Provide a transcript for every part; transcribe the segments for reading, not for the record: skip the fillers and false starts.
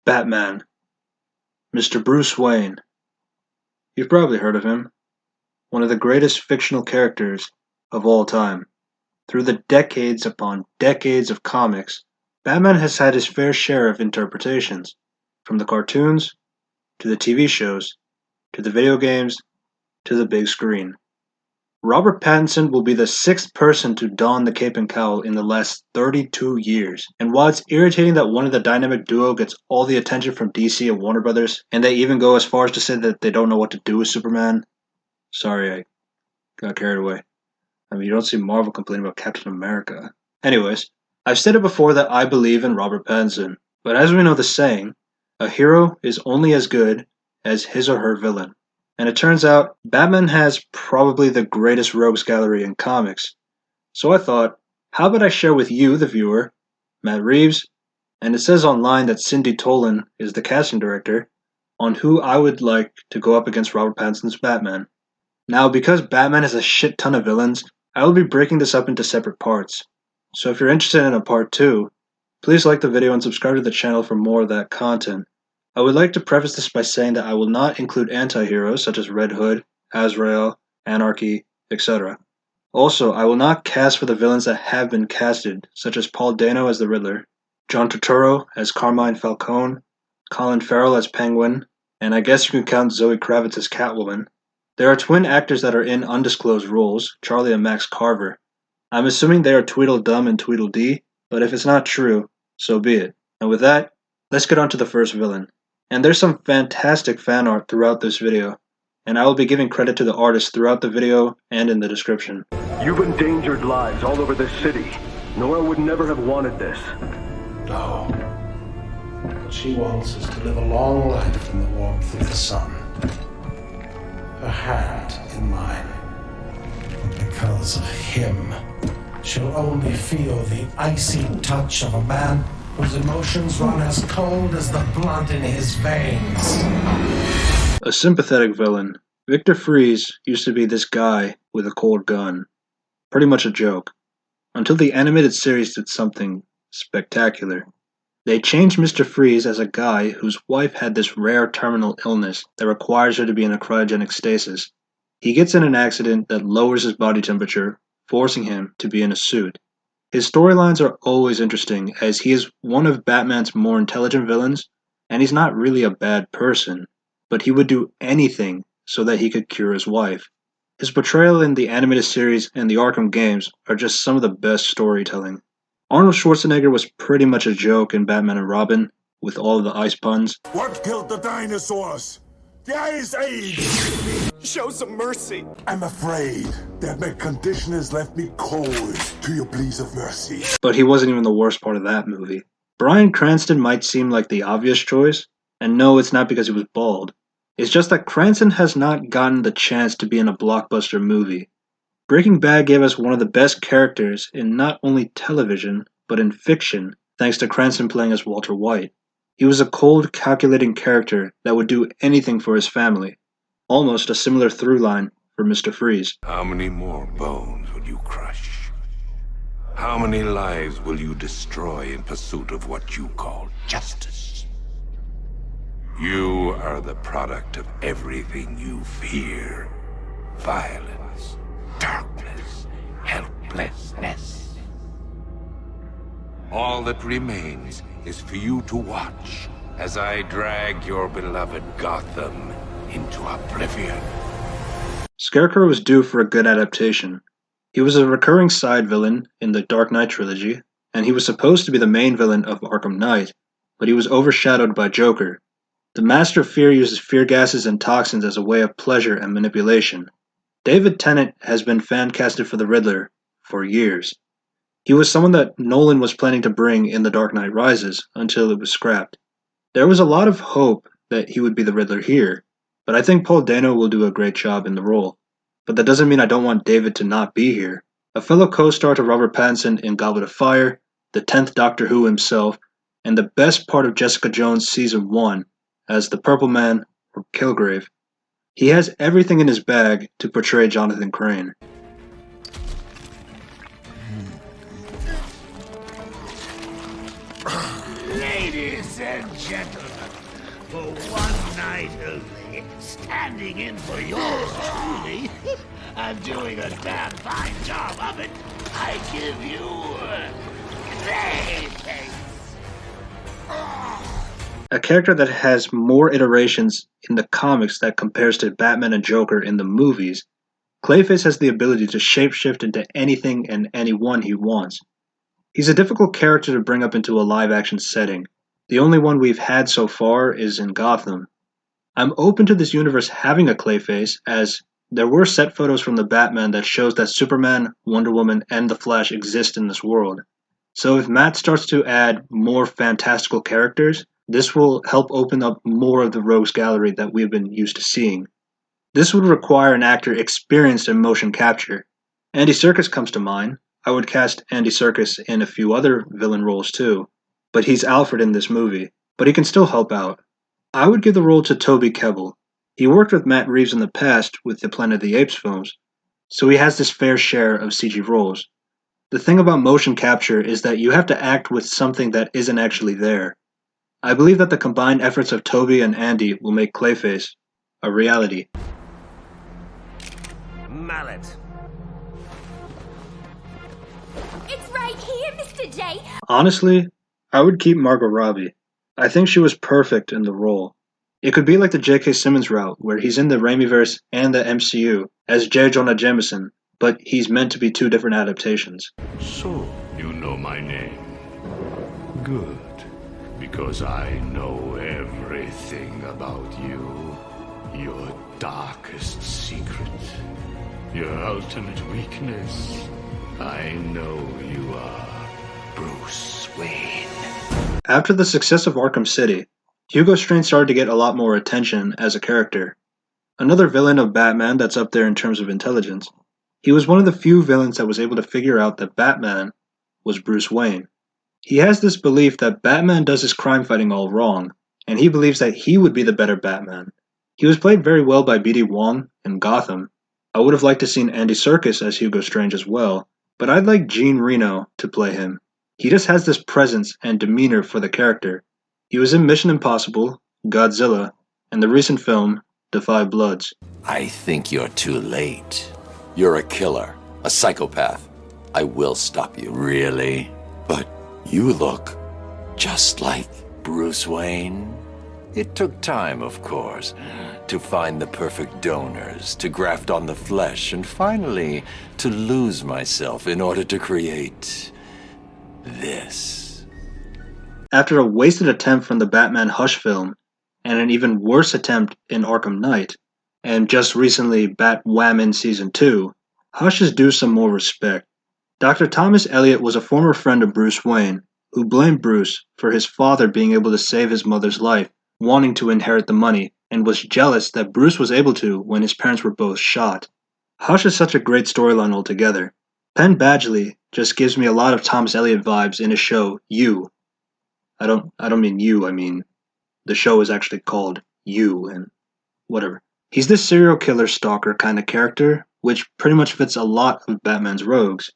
Batman, Mr. Bruce Wayne. You've probably heard of him. One of the greatest fictional characters of all time. Through the decades upon decades of comics, Batman has had his fair share of interpretations, from the cartoons, to the TV shows, to the video games, to the big screen. Robert Pattinson will be the sixth person to don the cape and cowl in the last 32 years. And while it's irritating that one of the dynamic duo gets all the attention from DC and Warner Brothers, and they even go as far as to say that they don't know what to do with Superman, sorry, I got carried away. I mean, you don't see Marvel complaining about Captain America. Anyways, I've said it before that I believe in Robert Pattinson, but as we know the saying, a hero is only as good as his or her villain. And it turns out, Batman has probably the greatest rogues gallery in comics. So I thought, how about I share with you, the viewer, Matt Reeves, and it says online that Cindy Tolan is the casting director, on who I would like to go up against Robert Pattinson's Batman. Now, because Batman has a shit ton of villains, I will be breaking this up into separate parts. So if you're interested in a part 2, please like the video and subscribe to the channel for more of that content. I would like to preface this by saying that I will not include anti-heroes such as Red Hood, Azrael, Anarchy, etc. Also, I will not cast for the villains that have been casted, such as Paul Dano as the Riddler, John Turturro as Carmine Falcone, Colin Farrell as Penguin, and I guess you can count Zoe Kravitz as Catwoman. There are twin actors that are in undisclosed roles, Charlie and Max Carver. I'm assuming they are Tweedledum and Tweedledee, but if it's not true, so be it. And with that, let's get on to the first villain. And there's some fantastic fan art throughout this video, and I will be giving credit to the artist throughout the video and in the description. You've endangered lives all over this city. Nora would never have wanted this. No. What she wants is to live a long life in the warmth of the sun. Her hand in mine. But because of him, she'll only feel the icy touch of a man whose emotions run as cold as the blood in his veins. A sympathetic villain. Victor Fries used to be this guy with a cold gun. Pretty much a joke. Until the animated series did something spectacular. They changed Mr. Freeze as a guy whose wife had this rare terminal illness that requires her to be in a cryogenic stasis. He gets in an accident that lowers his body temperature, forcing him to be in a suit. His storylines are always interesting, as he is one of Batman's more intelligent villains, and he's not really a bad person, but he would do anything so that he could cure his wife. His portrayal in the animated series and the Arkham games are just some of the best storytelling. Arnold Schwarzenegger was pretty much a joke in Batman and Robin, with all of the ice puns. What killed the dinosaurs? The Ice Age! Show some mercy. I'm afraid that my condition has left me cold to your pleas of mercy. But he wasn't even the worst part of that movie. Bryan Cranston might seem like the obvious choice, and no, it's not because he was bald. It's just that Cranston has not gotten the chance to be in a blockbuster movie. Breaking Bad gave us one of the best characters in not only television, but in fiction, thanks to Cranston playing as Walter White. He was a cold, calculating character that would do anything for his family. Almost a similar through line for Mr. Freeze. How many more bones will you crush? How many lives will you destroy in pursuit of what you call justice? You are the product of everything you fear. Violence, darkness, helplessness. All that remains is for you to watch as I drag your beloved Gotham into oblivion. Scarecrow was due for a good adaptation. He was a recurring side villain in the Dark Knight trilogy, and he was supposed to be the main villain of Arkham Knight, but he was overshadowed by Joker. The Master of Fear uses fear gases and toxins as a way of pleasure and manipulation. David Tennant has been fan-casted for the Riddler for years. He was someone that Nolan was planning to bring in The Dark Knight Rises until it was scrapped. There was a lot of hope that he would be the Riddler here, but I think Paul Dano will do a great job in the role. But that doesn't mean I don't want David to not be here. A fellow co-star to Robert Pattinson in Goblet of Fire, the 10th Doctor Who himself, and the best part of Jessica Jones Season 1 as the Purple Man or Kilgrave. He has everything in his bag to portray Jonathan Crane. Ladies and gentlemen, standing in for yours truly. I'm doing a damn fine job of it. I give you Clayface. A character that has more iterations in the comics that compares to Batman and Joker in the movies, Clayface has the ability to shapeshift into anything and anyone he wants. He's a difficult character to bring up into a live-action setting. The only one we've had so far is in Gotham. I'm open to this universe having a Clayface, as there were set photos from the Batman that shows that Superman, Wonder Woman, and the Flash exist in this world. So if Matt starts to add more fantastical characters, this will help open up more of the rogues gallery that we've been used to seeing. This would require an actor experienced in motion capture. Andy Serkis comes to mind. I would cast Andy Serkis in a few other villain roles too, but he's Alfred in this movie, but he can still help out. I would give the role to Toby Kebbell. He worked with Matt Reeves in the past with the Planet of the Apes films, so he has this fair share of CG roles. The thing about motion capture is that you have to act with something that isn't actually there. I believe that the combined efforts of Toby and Andy will make Clayface a reality. Mallet. It's right here, Mr. J. Honestly, I would keep Margot Robbie. I think she was perfect in the role. It could be like the J.K. Simmons route, where he's in the Raimiverse and the MCU as J. Jonah Jameson, but he's meant to be two different adaptations. So, you know my name. Good. Because I know everything about you. Your darkest secret. Your ultimate weakness. I know you are Bruce Wayne. After the success of Arkham City, Hugo Strange started to get a lot more attention as a character. Another villain of Batman that's up there in terms of intelligence. He was one of the few villains that was able to figure out that Batman was Bruce Wayne. He has this belief that Batman does his crime fighting all wrong, and he believes that he would be the better Batman. He was played very well by B.D. Wong in Gotham. I would have liked to seen Andy Serkis as Hugo Strange as well, but I'd like Jean Reno to play him. He just has this presence and demeanor for the character. He was in Mission Impossible, Godzilla, and the recent film, The Five Bloods. I think you're too late. You're a killer, a psychopath. I will stop you. Really? But you look just like Bruce Wayne. It took time, of course, to find the perfect donors, to graft on the flesh, and finally to lose myself in order to create this. After a wasted attempt from the Batman Hush film, and an even worse attempt in Arkham Knight, and just recently Batwoman Season 2, Hush is due some more respect. Dr. Thomas Elliott was a former friend of Bruce Wayne, who blamed Bruce for his father being able to save his mother's life, wanting to inherit the money, and was jealous that Bruce was able to when his parents were both shot. Hush is such a great storyline altogether. Penn Badgley just gives me a lot of Thomas Elliott vibes in his show, You. I don't mean you, I mean the show is actually called You, and whatever. He's this serial killer stalker kind of character, which pretty much fits a lot of Batman's rogues.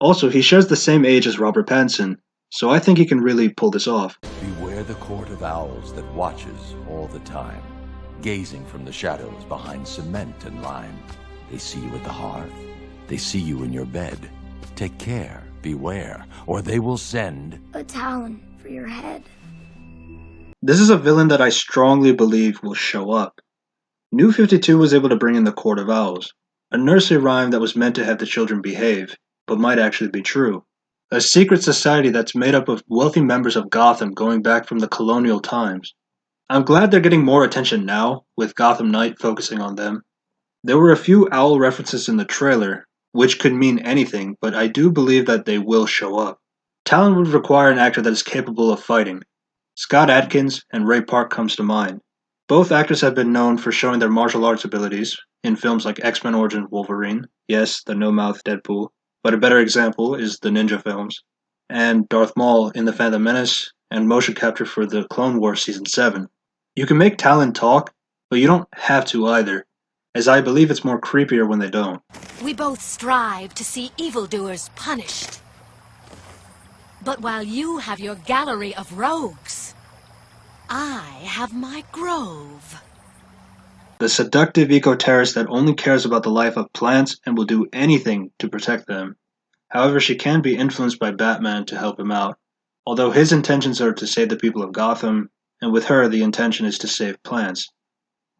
Also, he shares the same age as Robert Pattinson, so I think he can really pull this off. Beware the court of owls that watches all the time, gazing from the shadows behind cement and lime. They see you at the hearth. They see you in your bed. Take care, beware, or they will send A talon for your head. This is a villain that I strongly believe will show up. New 52 was able to bring in the Court of Owls, a nursery rhyme that was meant to have the children behave, but might actually be true. A secret society that's made up of wealthy members of Gotham going back from the colonial times. I'm glad they're getting more attention now, with Gotham Knight focusing on them. There were a few owl references in the trailer, which could mean anything, but I do believe that they will show up. Talon would require an actor that is capable of fighting. Scott Adkins and Ray Park comes to mind. Both actors have been known for showing their martial arts abilities in films like X-Men Origins Wolverine, yes, the no-mouth Deadpool, but a better example is the Ninja films, and Darth Maul in The Phantom Menace, and motion capture for the Clone Wars Season 7. You can make Talon talk, but you don't have to either, as I believe it's more creepier when they don't. We both strive to see evildoers punished. But while you have your gallery of rogues, I have my grove. The seductive eco-terrorist that only cares about the life of plants and will do anything to protect them. However, she can be influenced by Batman to help him out, although his intentions are to save the people of Gotham, and with her the intention is to save plants.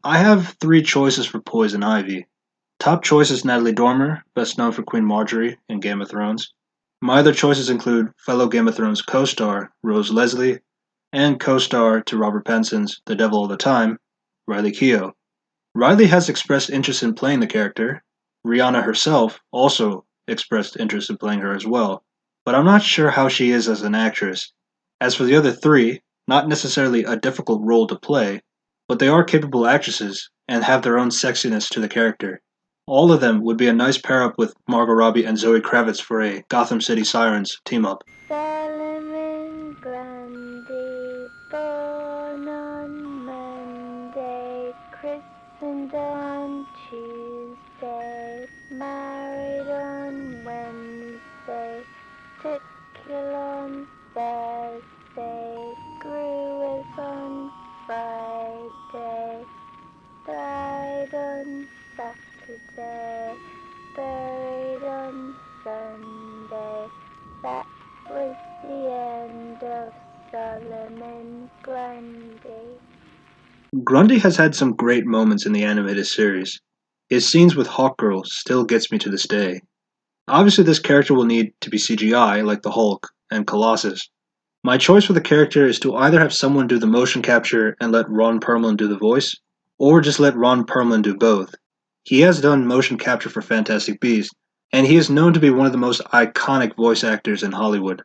I have 3 choices for Poison Ivy. Top choice is Natalie Dormer, best known for Queen Marjorie in Game of Thrones. My other choices include fellow Game of Thrones co-star Rose Leslie, and co-star to Robert Pattinson's The Devil All the Time, Riley Keough. Riley has expressed interest in playing the character. Rihanna herself also expressed interest in playing her as well, but I'm not sure how she is as an actress. As for the other 3, not necessarily a difficult role to play, but they are capable actresses and have their own sexiness to the character. All of them would be a nice pair-up with Margot Robbie and Zoe Kravitz for a Gotham City Sirens team-up. Solomon Grundy, born on Monday, christened on Tuesday, married on Wednesday, took kill on Thursday, grew us on Friday, died on Saturday, buried on Sunday. That was the end of Solomon Grundy. Grundy has had some great moments in the animated series. His scenes with Hawkgirl still gets me to this day. Obviously this character will need to be CGI like the Hulk and Colossus. My choice for the character is to either have someone do the motion capture and let Ron Perlman do the voice, or just let Ron Perlman do both. He has done motion capture for Fantastic Beasts, and he is known to be one of the most iconic voice actors in Hollywood.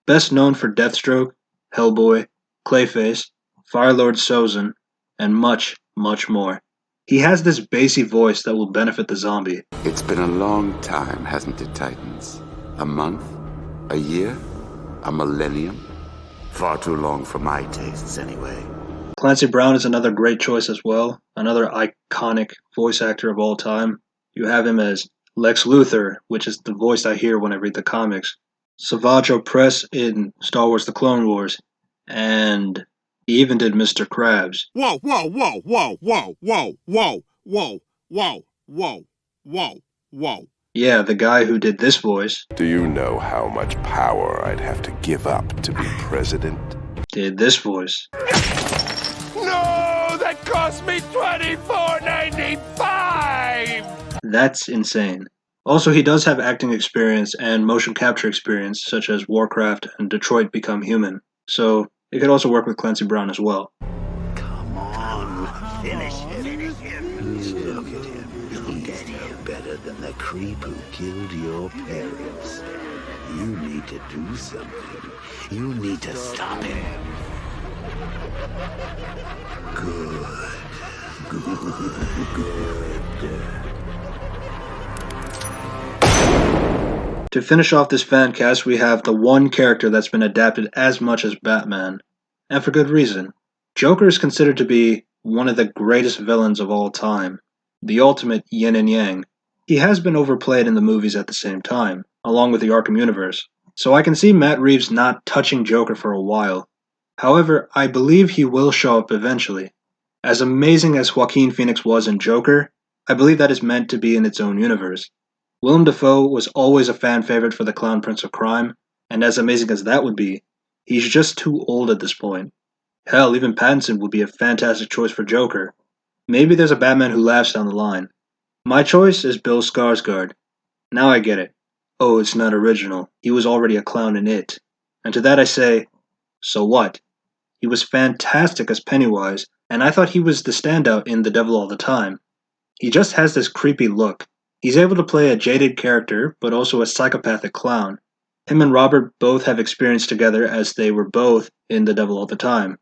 Best known for Deathstroke, Hellboy, Clayface, Firelord Sozin, and much, much more. He has this bassy voice that will benefit the zombie. It's been a long time, hasn't it, Titans? A month? A year? A millennium? Far too long for my tastes, anyway. Clancy Brown is another great choice as well, another iconic voice actor of all time. You have him as Lex Luthor, which is the voice I hear when I read the comics. Savage Opress in Star Wars The Clone Wars. And he even did Mr. Krabs. Whoa, whoa, whoa, whoa, whoa, whoa, whoa, whoa, whoa, whoa, whoa, whoa. Yeah, the guy who did this voice. Do you know how much power I'd have to give up to be president? Did this voice. No, that cost me $24.95! That's insane. Also, he does have acting experience and motion capture experience, such as Warcraft and Detroit Become Human. So, it could also work with Clancy Brown as well. Come on, finish him. Look at him. He's no better than the creep who killed your parents. You need to do something. You need to stop him. Good. To finish off this fan cast, we have the one character that's been adapted as much as Batman. And for good reason. Joker is considered to be one of the greatest villains of all time. The ultimate yin and yang. He has been overplayed in the movies at the same time, along with the Arkham universe. So I can see Matt Reeves not touching Joker for a while. However, I believe he will show up eventually. As amazing as Joaquin Phoenix was in Joker, I believe that is meant to be in its own universe. Willem Dafoe was always a fan favorite for the Clown Prince of Crime, and as amazing as that would be, he's just too old at this point. Hell, even Pattinson would be a fantastic choice for Joker. Maybe there's a Batman who laughs down the line. My choice is Bill Skarsgård. Now I get it. Oh, it's not original. He was already a clown in it. And to that I say, so what? He was fantastic as Pennywise, and I thought he was the standout in The Devil All the Time. He just has this creepy look. He's able to play a jaded character, but also a psychopathic clown. Him and Robert both have experience together as they were both in The Devil All the Time.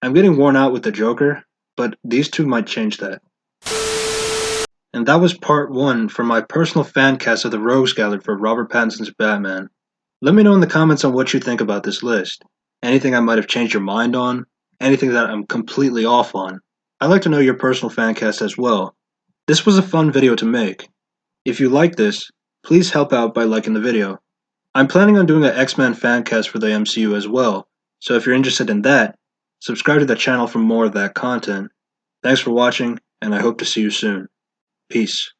I'm getting worn out with the Joker, but these two might change that. And that was part 1 for my personal fan cast of the Rogues Gallery for Robert Pattinson's Batman. Let me know in the comments on what you think about this list. Anything I might have changed your mind on? Anything that I'm completely off on? I'd like to know your personal fan cast as well. This was a fun video to make. If you like this, please help out by liking the video. I'm planning on doing an X-Men fan cast for the MCU as well, so if you're interested in that, subscribe to the channel for more of that content. Thanks for watching, and I hope to see you soon. Peace.